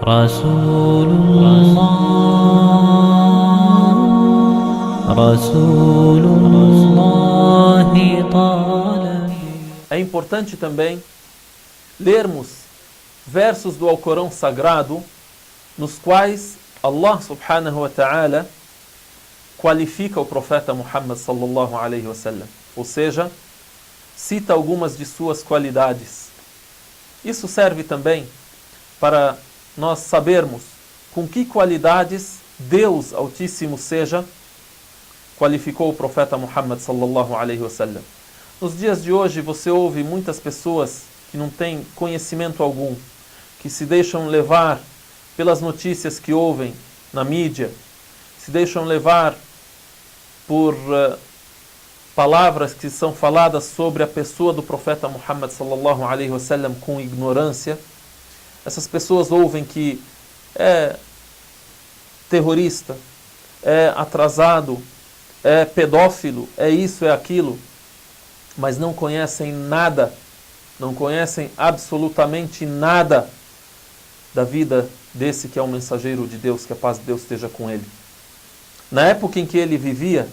رسول الله رسول الله طالب. É importante também lermos versos do Alcorão Sagrado nos quais Allah subhanahu wa ta'ala qualifica o profeta Muhammad sallallahu alaihi wasallam, ou seja, cita algumas de suas qualidades. Isso serve também para nós sabermos com que qualidades Deus Altíssimo seja qualificou o profeta Muhammad sallallahu alaihi wasallam. Nos dias de hoje você ouve muitas pessoas que não têm conhecimento algum, que se deixam levar pelas notícias que ouvem na mídia, se deixam levar por palavras que são faladas sobre a pessoa do profeta Muhammad sallallahu alaihi wasallam com ignorância. Essas pessoas ouvem que é terrorista, é atrasado, é pedófilo, é isso, é aquilo, mas não conhecem nada, não conhecem absolutamente nada da vida desse que é o mensageiro de Deus, que a paz de Deus esteja com ele. Na época em que ele vivia,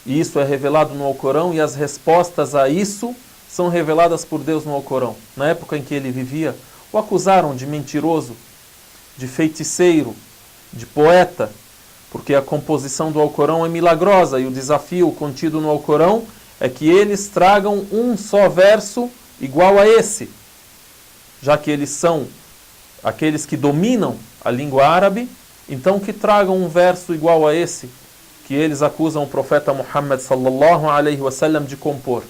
e isso é revelado no Alcorão, e as respostas a isso são reveladas por Deus no Alcorão. Na época em que ele vivia, o acusaram de mentiroso, de feiticeiro, de poeta, porque a composição do Alcorão é milagrosa, e o desafio contido no Alcorão é que eles tragam um só verso igual a esse, já que eles são aqueles que dominam a língua árabe, então que tragam um verso igual a esse, que eles acusam o profeta Muhammad sallallahu alaihi wasallam de compor.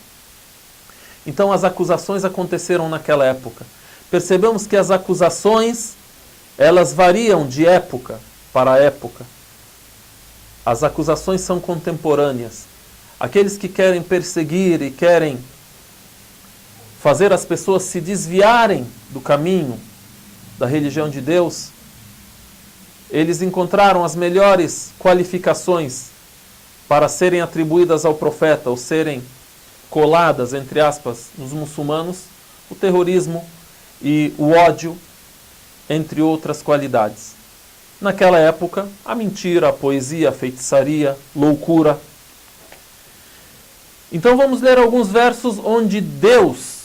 Então as acusações aconteceram naquela época. Percebemos que as acusações, elas variam de época para época. As acusações são contemporâneas. Aqueles que querem perseguir e querem fazer as pessoas se desviarem do caminho da religião de Deus, eles encontraram as melhores qualificações para serem atribuídas ao profeta, ou serem coladas, entre aspas, nos muçulmanos, o terrorismo e o ódio, entre outras qualidades. Naquela época, a mentira, a poesia, a feitiçaria, loucura. Então vamos ler alguns versos onde Deus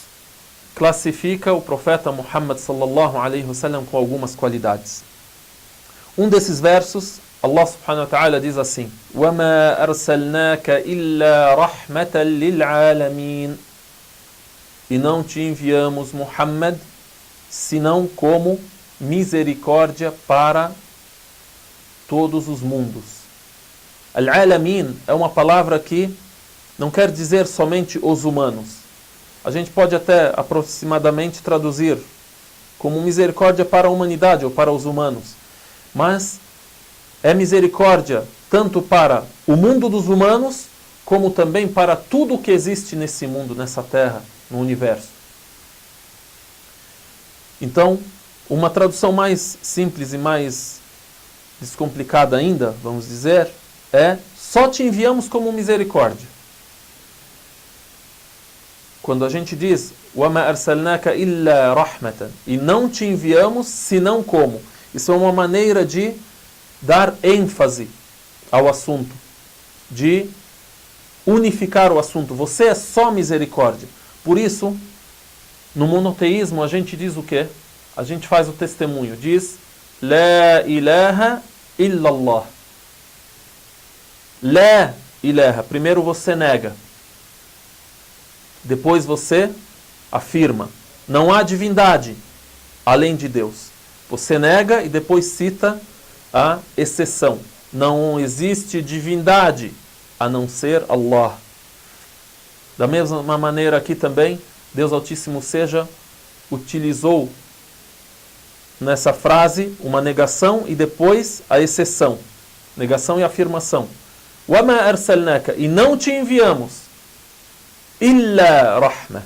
classifica o profeta Muhammad sallallahu alaihi wasallam com algumas qualidades. Um desses versos, Allah subhanahu wa ta'ala diz assim: وَمَا أَرْسَلْنَاكَ إِلَّا رَحْمَةً لِلْعَالَمِينَ. E não te enviamos, Muhammad, senão como misericórdia para todos os mundos. Al-Alamin é uma palavra que não quer dizer somente os humanos. A gente pode até aproximadamente traduzir como misericórdia para a humanidade ou para os humanos. Mas é misericórdia tanto para o mundo dos humanos, como também para tudo o que existe nesse mundo, nessa terra, no universo. Então, uma tradução mais simples e mais descomplicada ainda, vamos dizer, é: só te enviamos como misericórdia. Quando a gente diz وَمَا أَرْسَلْنَاكَ إِلَّا رَحْمَةً, e não te enviamos senão como, isso é uma maneira de dar ênfase ao assunto, de unificar o assunto. Você é só misericórdia. Por isso, no monoteísmo a gente diz o quê? A gente faz o testemunho, diz La ilaha illallah. La ilaha, primeiro você nega, depois você afirma. Não há divindade além de Deus. Você nega e depois cita a exceção. Não existe divindade a não ser Allah. Da mesma maneira aqui também, Deus Altíssimo seja utilizou nessa frase uma negação e depois a exceção. Negação e afirmação. وَمَا أَرْسَلْنَاكَ, e não te enviamos, إِلَّا رَحْمَةً,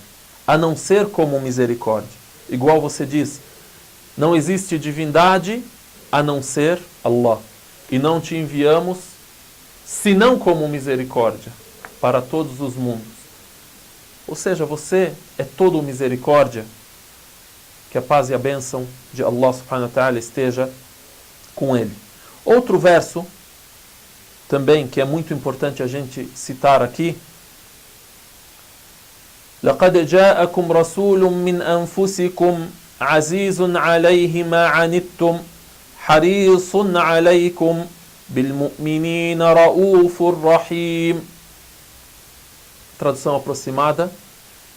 a não ser como misericórdia. Igual você diz, não existe divindade a não ser Allah. E não te enviamos senão como misericórdia para todos os mundos. Ou seja, você é todo misericórdia Que a paz e a bênção de Allah subhanahu wa ta'ala esteja com ele. Outro verso, também, que é muito importante a gente citar aqui. لَقَدْ جَاءَكُمْ رَسُولٌ مِّنْ أَنفُسِكُمْ عَزِيزٌ عَلَيْهِ مَا عَنِتُّمْ حَرِيصٌ عَلَيْكُمْ بِالْمُؤْمِنِينَ رَءُوفٌ رَحِيمٌ. Tradução aproximada.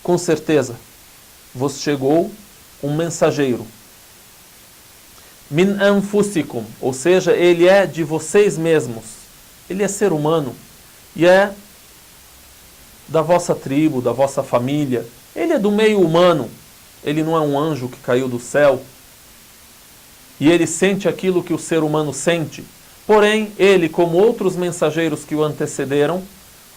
Com certeza, vos chegou um mensageiro. Min anfusikum, ou seja, ele é de vocês mesmos. Ele é ser humano e é da vossa tribo, da vossa família. Ele é do meio humano. Ele não é um anjo que caiu do céu. E ele sente aquilo que o ser humano sente. Porém, ele, como outros mensageiros que o antecederam,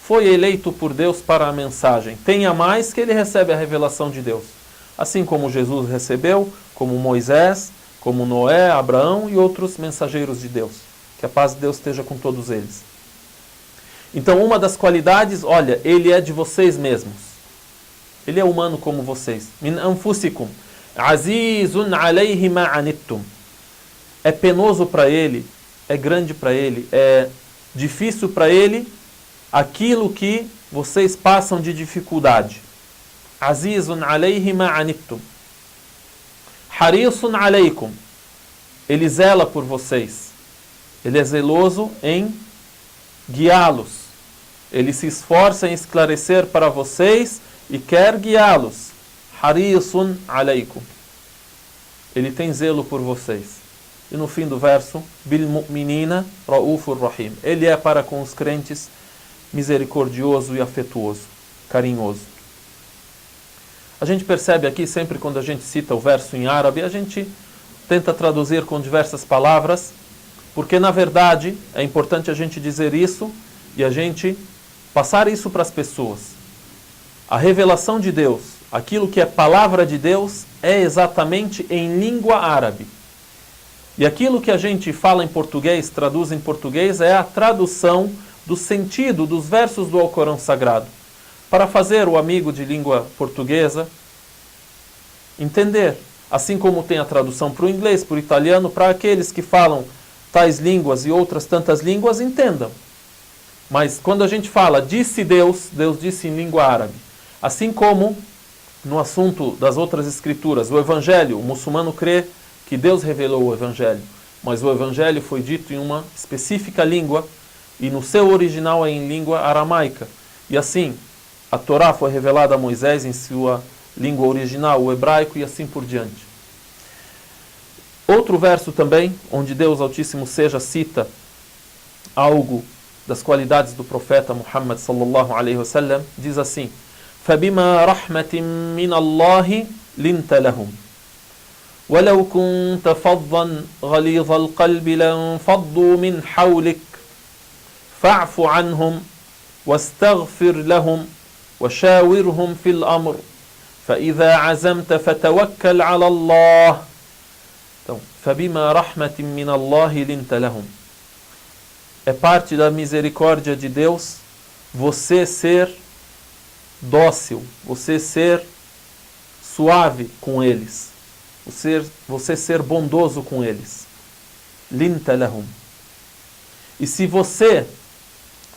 foi eleito por Deus para a mensagem. Tenha mais que ele recebe a revelação de Deus. Assim como Jesus recebeu, como Moisés, como Noé, Abraão e outros mensageiros de Deus. Que a paz de Deus esteja com todos eles. Então, uma das qualidades, olha, ele é de vocês mesmos. Ele é humano como vocês. Min anfusikum, azizun alayhi ma anittum. É penoso para ele, é grande para ele, é difícil para ele aquilo que vocês passam de dificuldade. Azizun alayhi ma anittum. Harisun alaykum. Ele zela por vocês. Ele é zeloso em guiá-los. Ele se esforça em esclarecer para vocês e quer guiá-los. Harisun alaykum. Ele tem zelo por vocês. E no fim do verso, bil mu'minina ra'ufur rahim. Ele é para com os crentes misericordioso e afetuoso, carinhoso. A gente percebe aqui, sempre quando a gente cita o verso em árabe, a gente tenta traduzir com diversas palavras, porque na verdade é importante a gente dizer isso e a gente passar isso para as pessoas. A revelação de Deus, aquilo que é palavra de Deus, é exatamente em língua árabe. E aquilo que a gente fala em português, traduz em português, é a tradução do sentido dos versos do Alcorão Sagrado. Para fazer o amigo de língua portuguesa entender. Assim como tem a tradução para o inglês, para o italiano, para aqueles que falam tais línguas e outras tantas línguas, entendam. Mas quando a gente fala, disse Deus, Deus disse em língua árabe. Assim como no assunto das outras escrituras, o Evangelho, o muçulmano crê que Deus revelou o Evangelho, mas o Evangelho foi dito em uma específica língua e no seu original é em língua aramaica. E assim, a Torá foi revelada a Moisés em sua língua original, o hebraico, e assim por diante. Outro verso também, onde Deus Altíssimo seja cita algo das qualidades do profeta Muhammad sallallahu alaihi wasallam, diz assim: فَبِمَا رَحْمَةٍ مِّنَ اللَّهِ لِنْتَ لَهُمْ وَلَوْ كُنْتَ فَضًّا غَلِيظَ الْقَلْبِ لَانفَضُّوا مِنْ حَوْلِكَ فَاعْفُ عَنْهُمْ وَاسْتَغْفِرْ لَهُمْ وَشَاوِرْهُمْ فِي الْأَمْرِ فَإِذَا عَزَمْتَ فَتَوَكَّلْ عَلَى اللَّهِ. Então, فَبِمَا رَحْمَةٍ مِّنَ اللَّهِ لِنْتَ لَهُمْ. É parte da misericórdia de Deus você ser dócil, você ser suave com eles, você ser bondoso com eles. لِنْتَ لَهُمْ. E se você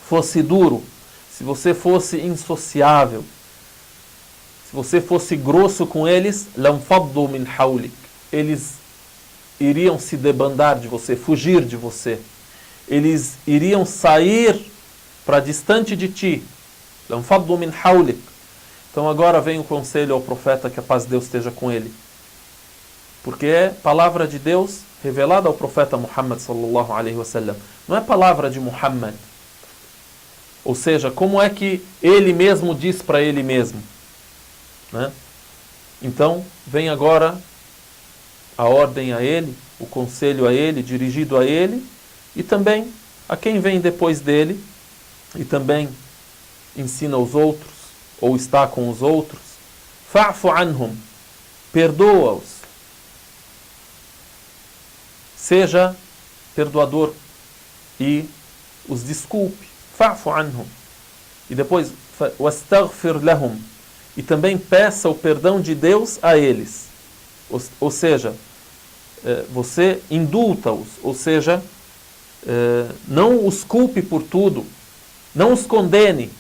fosse duro, se você fosse insociável, se você fosse grosso com eles, لَنْفَضُّوا مِنْ حَوْلِكَ. Eles iriam se debandar de você, fugir de você. Eles iriam sair para distante de ti. لَنْفَضُّوا مِنْ حَوْلِكَ. Então agora vem o conselho ao profeta, que a paz de Deus esteja com ele. Porque é palavra de Deus revelada ao profeta Muhammad sallallahu alaihi wasallam. Não é palavra de Muhammad. Ou seja, como é que ele mesmo diz para ele mesmo? Né? Então, vem agora a ordem a ele, o conselho a ele, dirigido a ele, e também a quem vem depois dele, e também ensina os outros, ou está com os outros. Fa'fu anhum. Perdoa-os. Seja perdoador e os desculpe. Fa'fu anhum. E depois, wastaghfir lahum. E também peça o perdão de Deus a eles. Ou seja, você indulta-os, ou seja, não os culpe por tudo, não os condene.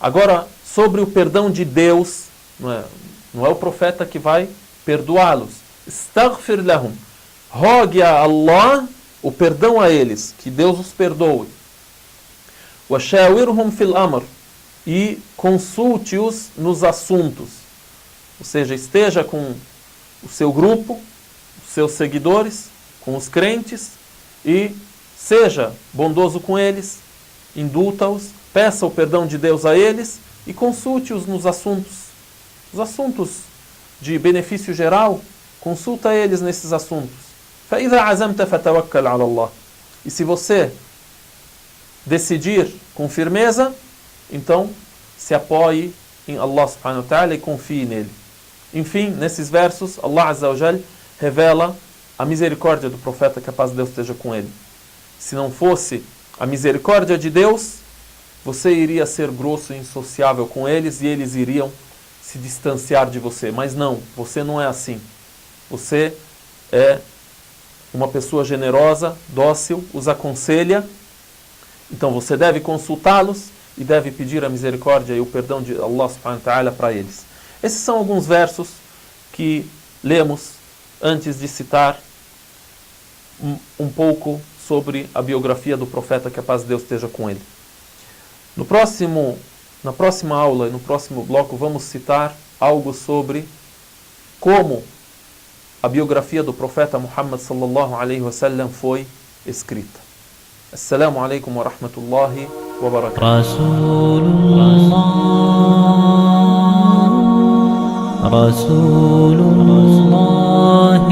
Agora, sobre o perdão de Deus, não é o profeta que vai perdoá-los. Astaghfir lahum. Rogue a Allah o perdão a eles, que Deus os perdoe. Washawirhum fil amr. E consulte-os nos assuntos. Ou seja, esteja com o seu grupo, os seus seguidores, com os crentes, e seja bondoso com eles, indulta-os, peça o perdão de Deus a eles e consulte-os nos assuntos. Os assuntos de benefício geral, consulta eles nesses assuntos. فَإِذَا عَزَمْتَ فَتَوَكَّلْ عَلَى اللَّهِ. E se você decidir com firmeza, então se apoie em Allah subhanahu wa ta'ala e confie nele. Enfim, nesses versos, Allah Azza wa Jal revela a misericórdia do profeta, que a paz de Deus esteja com ele. Se não fosse a misericórdia de Deus, você iria ser grosso e insociável com eles e eles iriam se distanciar de você. Mas não, você não é assim. Você é uma pessoa generosa, dócil, os aconselha. Então você deve consultá-los e deve pedir a misericórdia e o perdão de Allah subhanahu wa ta'ala para eles. Esses são alguns versos que lemos antes de citar um pouco sobre a biografia do profeta, que a paz de Deus esteja com ele. Na próxima aula e no próximo bloco vamos citar algo sobre como a biografia do profeta Muhammad sallallahu alaihi wasallam foi escrita. Assalamu alaikum wa rahmatullahi wa barakatuh. رسول الله